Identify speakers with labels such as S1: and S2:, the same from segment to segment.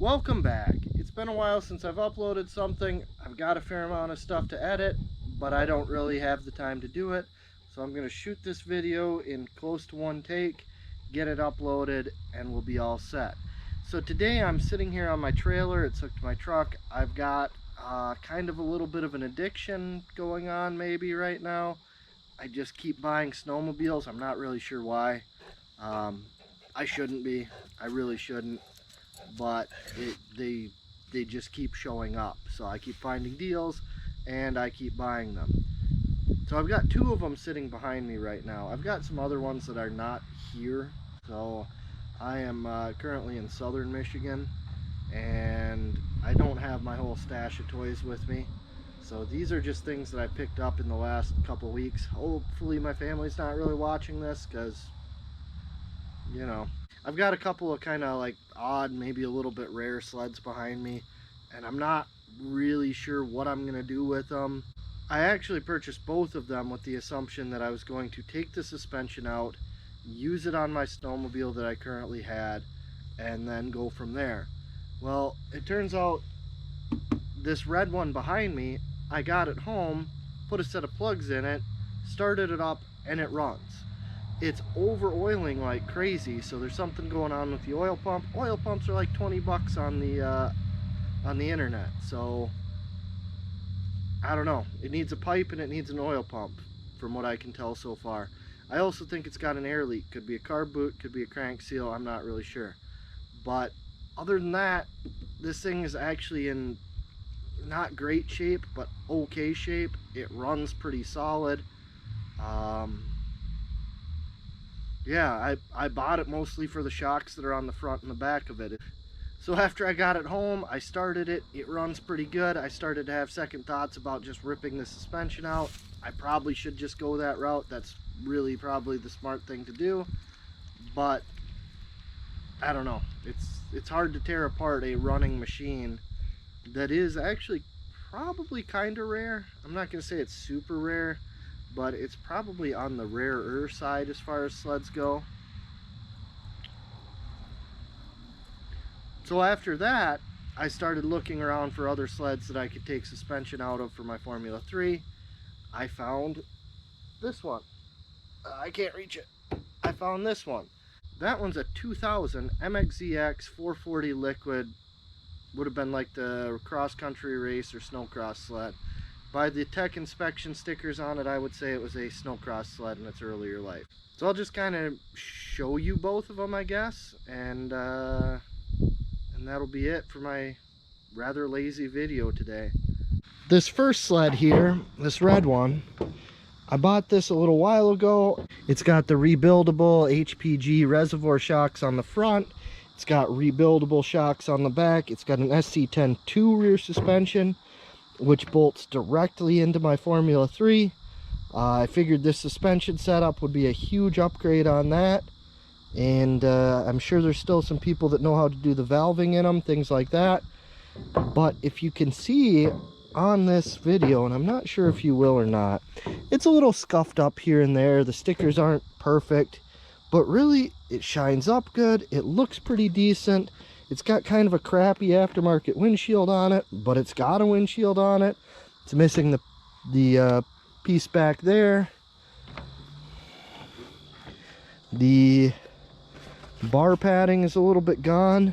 S1: Welcome back. It's been a while since I've uploaded something. I've got a fair amount of stuff to edit, but I don't really have the time to do it. So I'm going to shoot this video in close to one take, get it uploaded, and we'll be all set. So today I'm sitting here on my trailer. It's hooked to my truck. I've got kind of a little bit of an addiction going on maybe right now. I just keep buying snowmobiles. I'm not really sure why. I shouldn't be. I really shouldn't. But they just keep showing up. So I keep finding deals and I keep buying them. So I've got two of them sitting behind me right now. I've got some other ones that are not here. So I am currently in southern Michigan and I don't have my whole stash of toys with me. So these are just things that I picked up in the last couple weeks. Hopefully my family's not really watching this because, you know, I've got a couple of kind of like odd, maybe a little bit rare sleds behind me, and I'm not really sure what I'm going to do with them. I actually purchased both of them with the assumption that I was going to take the suspension out, use it on my snowmobile that I currently had, and then go from there. Well, it turns out this red one behind me, I got it home, put a set of plugs in it, started it up, and it runs. It's over oiling like crazy, so there's something going on with the oil pump. Oil pumps are like 20 bucks on the internet, so I don't know. It needs a pipe and it needs an oil pump from what I can tell so far. I also think it's got an air leak. Could be a carb boot, could be a crank seal, I'm not really sure. But other than that, this thing is actually in not great shape, but okay shape. It runs pretty solid. Yeah, I bought it mostly for the shocks that are on the front and the back of it. So after I got it home, I started it. It runs pretty good. I started to have second thoughts about just ripping the suspension out. I probably should just go that route. That's really probably the smart thing to do. But I don't know. It's hard to tear apart a running machine that is actually probably kind of rare. I'm not going to say it's super rare, but it's probably on the rarer side as far as sleds go. So after that, I started looking around for other sleds that I could take suspension out of for my Formula 3. I found this one. I can't reach it. I found this one. That one's a 2000 MXZx 440 liquid. Would have been like the cross-country race or snowcross sled. By the tech inspection stickers on it, I would say it was a snowcross sled in its earlier life. So I'll just kind of show you both of them, I guess, and that'll be it for my rather lazy video today. This first sled here, this red one, I bought this a little while ago. It's got the rebuildable HPG reservoir shocks on the front. It's got rebuildable shocks on the back. It's got an SC10-2 rear suspension, which bolts directly into my Formula 3. I figured this suspension setup would be a huge upgrade on that, and I'm sure there's still some people that know how to do the valving in them, things like that. But if you can see on this video, and I'm not sure if you will or not, it's a little scuffed up here and there. The stickers aren't perfect, but really it shines up good. It looks pretty decent. It's got kind of a crappy aftermarket windshield on it, but it's got a windshield on it. It's missing the piece back there. The bar padding is a little bit gone,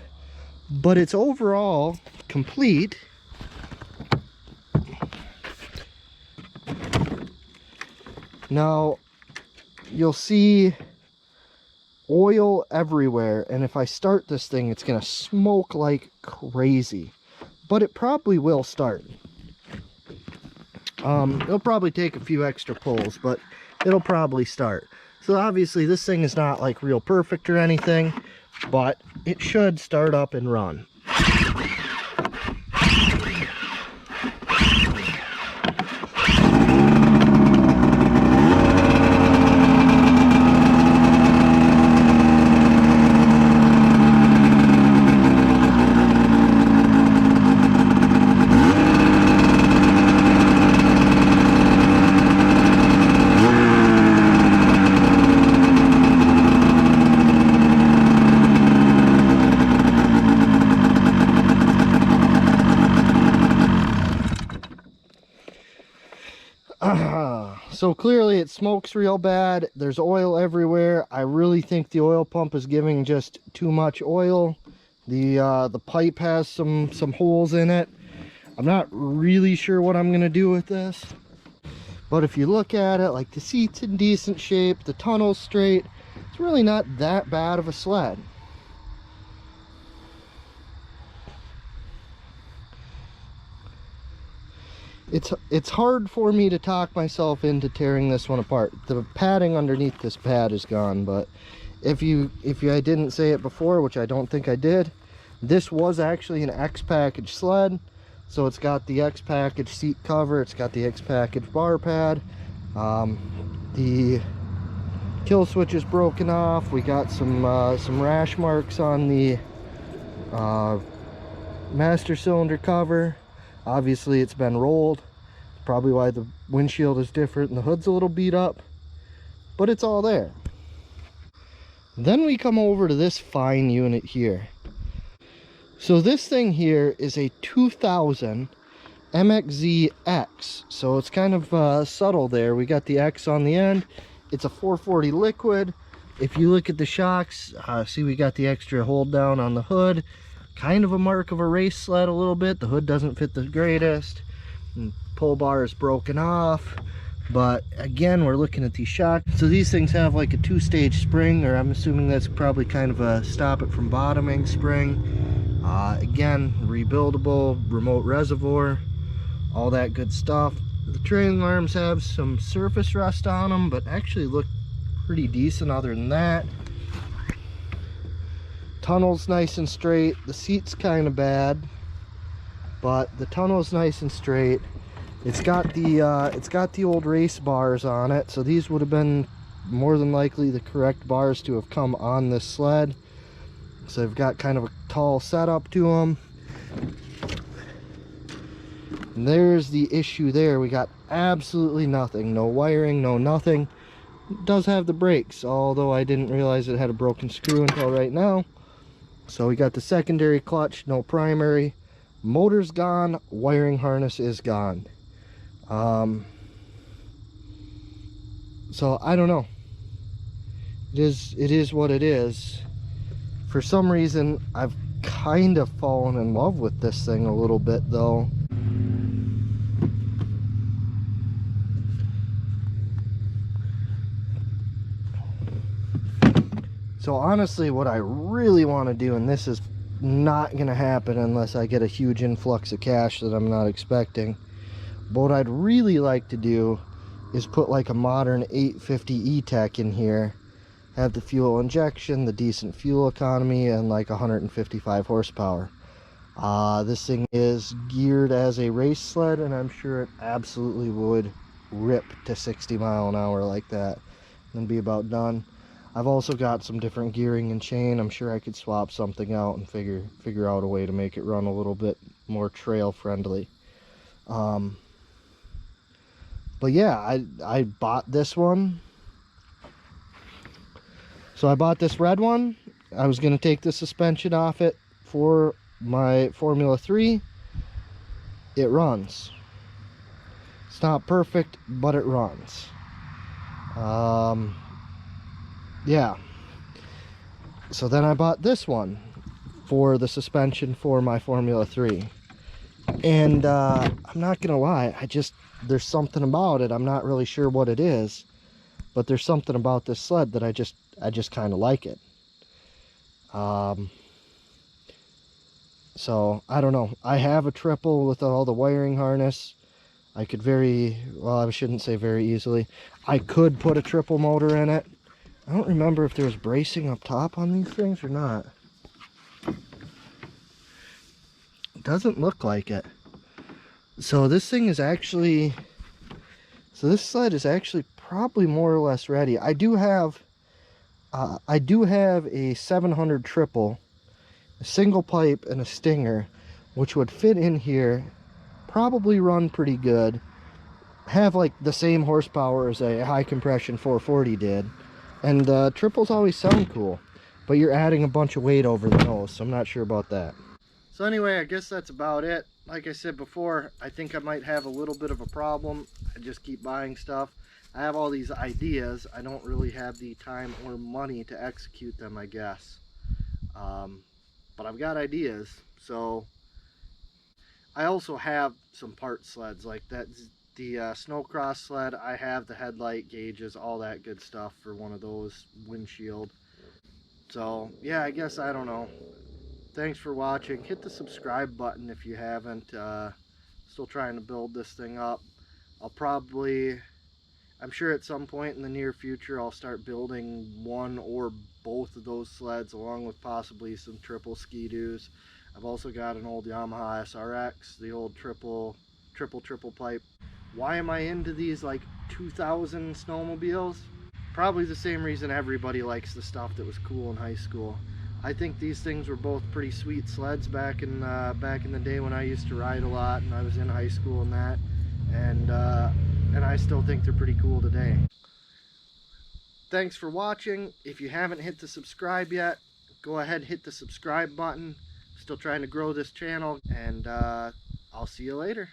S1: but it's overall complete. Now, you'll see oil everywhere, and if I start this thing, it's gonna smoke like crazy, but it probably will start. It'll probably take a few extra pulls, but it'll probably start. So obviously this thing is not like real perfect or anything, but it should start up and run. So clearly it smokes real bad. There's oil everywhere. I really think the oil pump is giving just too much oil. The pipe has some holes in it. I'm not really sure what I'm gonna do with this. But if you look at it, like the seat's in decent shape, the tunnel's straight, it's really not that bad of a sled. It's hard for me to talk myself into tearing this one apart. The padding underneath this pad is gone, but if I didn't say it before, which I don't think I did, this was actually an X package sled. So it's got the X package seat cover, it's got the X package bar pad. The kill switch is broken off. We got some rash marks on the master cylinder cover. Obviously it's been rolled. Probably why the windshield is different and the hood's a little beat up, but it's all there. Then we come over to this fine unit here. So this thing here is a 2000 MXZx. So it's kind of subtle there. We got the X on the end. It's a 440 liquid. If you look at the shocks, see we got the extra hold down on the hood. Kind of a mark of a race sled a little bit. The hood doesn't fit the greatest. And pull bar is broken off. But again, we're looking at these shocks. So these things have like a 2-stage spring, or I'm assuming that's probably kind of a stop it from bottoming spring. Again, rebuildable, remote reservoir, all that good stuff. The trailing arms have some surface rust on them, but actually look pretty decent other than that. Tunnel's nice and straight. The seat's kind of bad, but the tunnel's nice and straight. It's got the old race bars on it, so these would have been more than likely the correct bars to have come on this sled. So they've got kind of a tall setup to them. And there's the issue there. We got absolutely nothing, no wiring, no nothing. It does have the brakes, although I didn't realize it had a broken screw until right now. So we got the secondary clutch, no primary. Motor's gone, wiring harness is gone. So I don't know. It is what it is. For some reason, I've kind of fallen in love with this thing a little bit though. So honestly, what I really want to do, and this is not going to happen unless I get a huge influx of cash that I'm not expecting, but what I'd really like to do is put like a modern 850 E-Tech in here, have the fuel injection, the decent fuel economy, and like 155 horsepower. This thing is geared as a race sled, and I'm sure it absolutely would rip to 60 mile an hour like that and be about done. I've also got some different gearing and chain. I'm sure I could swap something out and figure out a way to make it run a little bit more trail friendly. But yeah, I bought this one. So I bought this red one. I was going to take the suspension off it for my Formula 3. It runs. It's not perfect, but it runs. Yeah. So then I bought this one for the suspension for my Formula 3. And I'm not gonna lie, there's something about it. I'm not really sure what it is, but there's something about this sled that I just kind of like it. So I don't know. I have a triple with all the wiring harness. I could I shouldn't say very easily. I could put a triple motor in it. I don't remember if there was bracing up top on these things or not. It doesn't look like it. So this sled is actually probably more or less ready. I do have a 700 triple, a single pipe and a stinger, which would fit in here, probably run pretty good, have like the same horsepower as a high compression 440 did. And triples always sound cool, but you're adding a bunch of weight over the nose, so I'm not sure about that. So anyway, I guess that's about it. Like I said before, I think I might have a little bit of a problem. I just keep buying stuff. I have all these ideas. I don't really have the time or money to execute them, I guess. But I've got ideas. So I also have some part sleds like that. The snowcross sled, I have the headlight gauges, all that good stuff for one of those, windshield. So yeah, I guess, I don't know. Thanks for watching. Hit the subscribe button if you haven't. Still trying to build this thing up. I'm sure at some point in the near future I'll start building one or both of those sleds, along with possibly some triple ski-doos. I've also got an old Yamaha SRX, the old triple pipe. Why am I into these like 2000 snowmobiles? Probably the same reason everybody likes the stuff that was cool in high school. I think these things were both pretty sweet sleds back in the day when I used to ride a lot and I was in high school and that, and I still think they're pretty cool today. Thanks for watching. If you haven't hit the subscribe yet, go ahead, hit the subscribe button. Still trying to grow this channel, and I'll see you later.